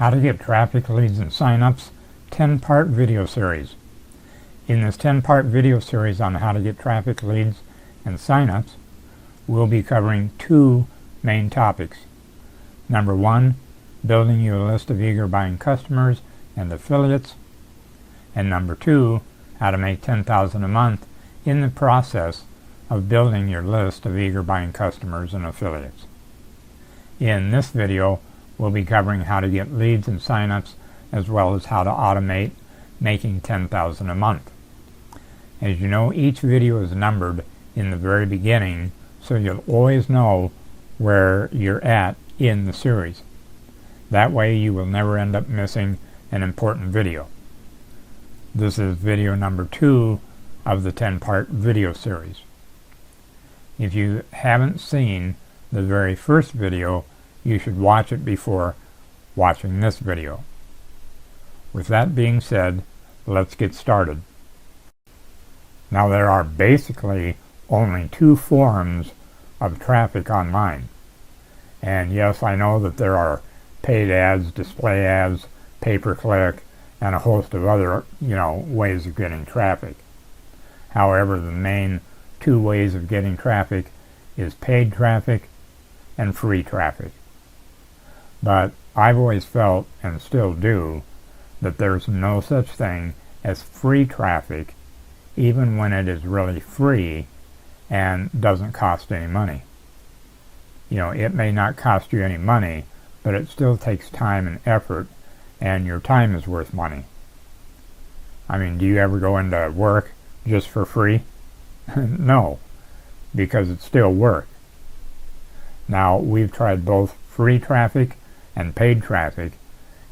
How to Get Traffic, Leads, and Signups 10-part video series. In this 10-part video series on how to get traffic, leads, and signups, we'll be covering two main topics. Number one, building you a list of eager buying customers and affiliates. And number two, how to make $10,000 a month in the process of building your list of eager buying customers and affiliates. In this video, we'll be covering how to get leads and signups, as well as how to automate making $10,000 a month. As you know, each video is numbered in the very beginning, so you'll always know where you're at in the series. That way you will never end up missing an important video. This is video number 2 of the 10-part video series. If you haven't seen the very first video, you should watch it before watching this video. With that being said, let's get started. Now, there are basically only two forms of traffic online. And yes, I know that there are paid ads, display ads, pay-per-click, and a host of other, ways of getting traffic. However, the main two ways of getting traffic is paid traffic and free traffic. But I've always felt, and still do, that there's no such thing as free traffic, even when it is really free and doesn't cost any money. It may not cost you any money, but it still takes time and effort, and your time is worth money. I mean, do you ever go into work just for free? No, because it's still work. Now, we've tried both free traffic and paid traffic,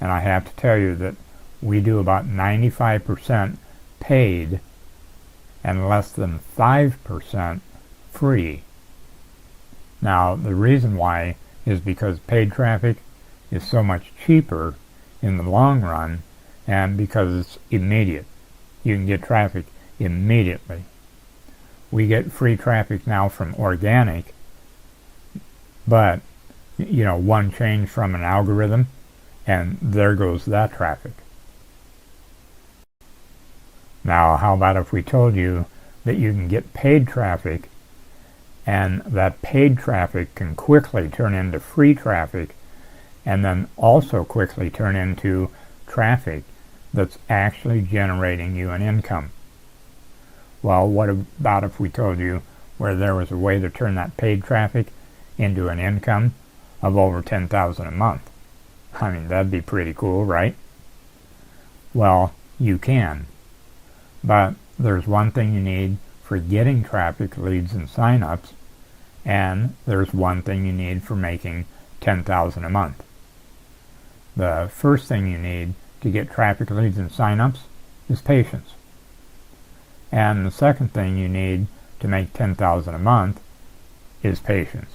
and I have to tell you that we do about 95% paid and less than 5% free. Now, the reason why is because paid traffic is so much cheaper in the long run, and because it's immediate. You can get traffic immediately. We get free traffic now from organic, but one change from an algorithm, and there goes that traffic. Now, how about if we told you that you can get paid traffic, and that paid traffic can quickly turn into free traffic, and then also quickly turn into traffic that's actually generating you an income? Well, what about if we told you where there was a way to turn that paid traffic into an income of over $10,000 a month? I mean, that'd be pretty cool, right? Well, you can. But there's one thing you need for getting traffic, leads, and signups, and there's one thing you need for making $10,000 a month. The first thing you need to get traffic, leads, and signups is patience. And the second thing you need to make $10,000 a month is patience.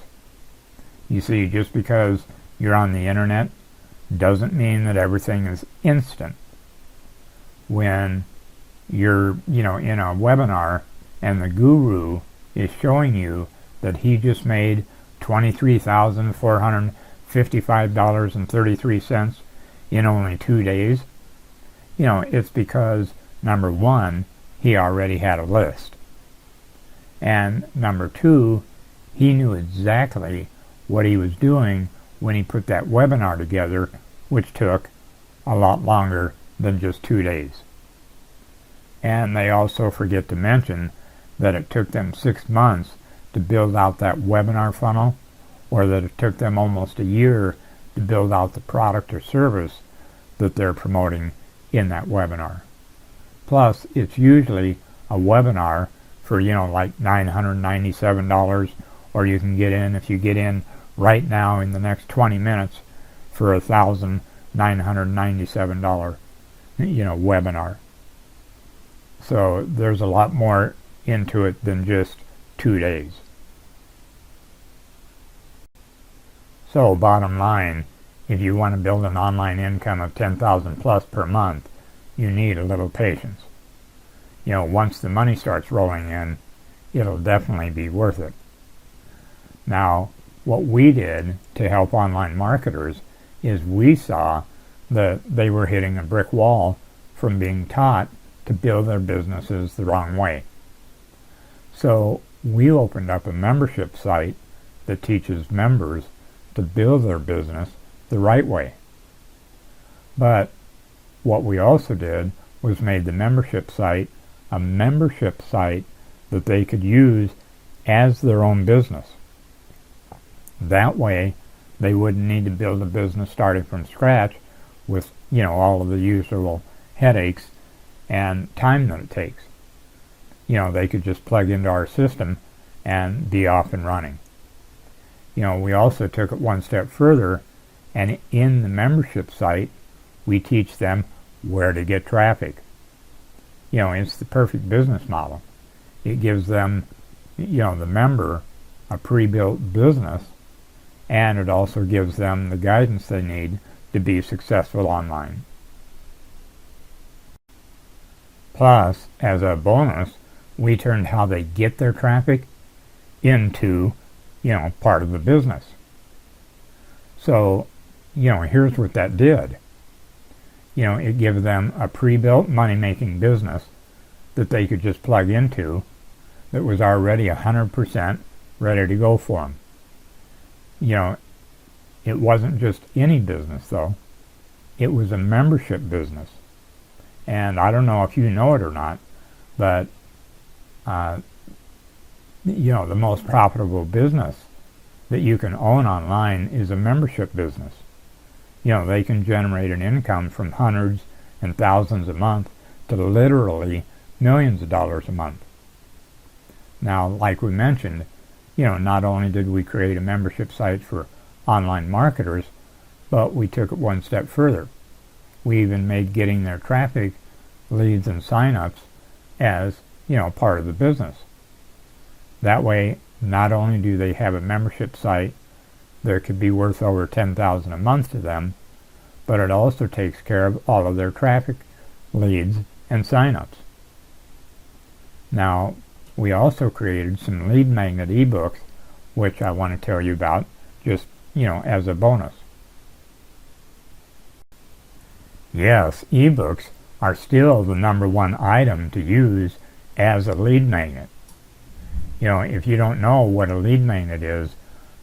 You see, just because you're on the internet doesn't mean that everything is instant. When you're, in a webinar and the guru is showing you that he just made $23,455.33 in only 2 days, it's because, number one, he already had a list. And number two, he knew exactly what he was doing when he put that webinar together, which took a lot longer than just 2 days. And they also forget to mention that it took them 6 months to build out that webinar funnel, or that it took them almost a year to build out the product or service that they're promoting in that webinar. Plus, it's usually a webinar for, like $997, or you can get in, if you get in right now in the next 20 minutes, for $1,997, webinar. So there's a lot more into it than just 2 days. So bottom line, if you want to build an online income of $10,000 plus per month, you need a little patience. Once the money starts rolling in, it'll definitely be worth it. Now, what we did to help online marketers is we saw that they were hitting a brick wall from being taught to build their businesses the wrong way. So we opened up a membership site that teaches members to build their business the right way. But what we also did was made the membership site a membership site that they could use as their own business. That way, they wouldn't need to build a business starting from scratch with, all of the usual headaches and time that it takes. They could just plug into our system and be off and running. We also took it one step further, and in the membership site, we teach them where to get traffic. It's the perfect business model. It gives them, the member, a pre-built business, and it also gives them the guidance they need to be successful online. Plus, as a bonus, we turned how they get their traffic into, part of the business. So, here's what that did. It gives them a pre-built money-making business that they could just plug into that was already 100% ready to go for them. It wasn't just any business, though. It was a membership business. And I don't know if you know it or not, but, the most profitable business that you can own online is a membership business. They can generate an income from hundreds and thousands a month to literally millions of dollars a month. Now, like we mentioned, not only did we create a membership site for online marketers, but we took it one step further. We even made getting their traffic, leads, and sign-ups as, part of the business. That way, not only do they have a membership site that could be worth over $10,000 a month to them, but it also takes care of all of their traffic, leads, and sign-ups. Now, we also created some lead magnet ebooks, which I want to tell you about just, as a bonus. Yes, ebooks are still the #1 item to use as a lead magnet. If you don't know what a lead magnet is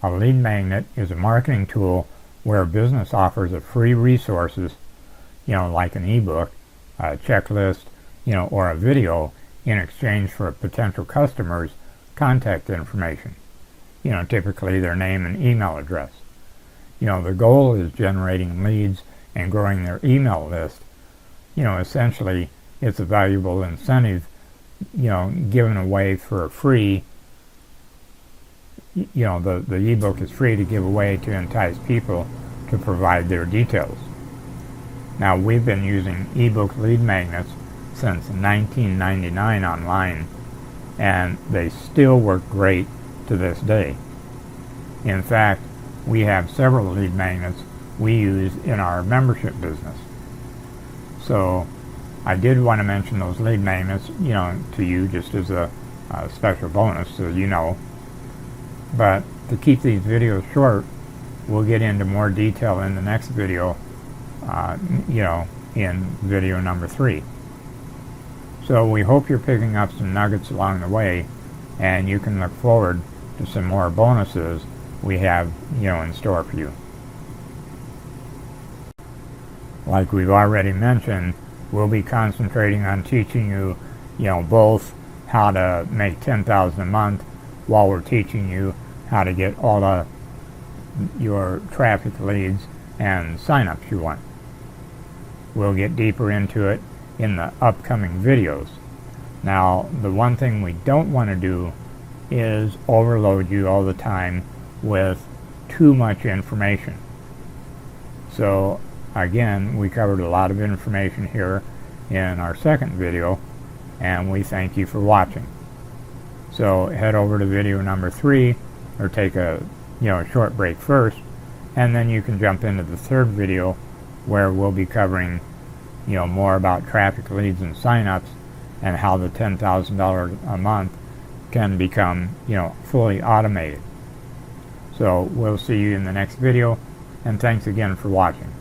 a marketing tool where a business offers a free resources, like an ebook, a checklist, or a video in exchange for a potential customer's contact information, typically their name and email address. The goal is generating leads and growing their email list. Essentially, it's a valuable incentive, given away for free. The ebook is free to give away to entice people to provide their details. Now, we've been using ebook lead magnets since 1999 online, and they still work great to this day. In fact, we have several lead magnets we use in our membership business. So I did want to mention those lead magnets, to you just as a special bonus, so you know. But to keep these videos short, we'll get into more detail in the next video, in video number 3. So we hope you're picking up some nuggets along the way, and you can look forward to some more bonuses we have, in store for you. Like we've already mentioned, we'll be concentrating on teaching you, both how to make $10,000 a month while we're teaching you how to get all of your traffic, leads, and sign-ups you want. We'll get deeper into it in the upcoming videos. Now, the one thing we don't want to do is overload you all the time with too much information. So, again, we covered a lot of information here in our second video, and we thank you for watching. So head over to video number 3, or take a short break first, and then you can jump into the third video where we'll be covering more about traffic, leads, and sign-ups, and how the $10,000 a month can become fully automated. So we'll see you in the next video, and thanks again for watching.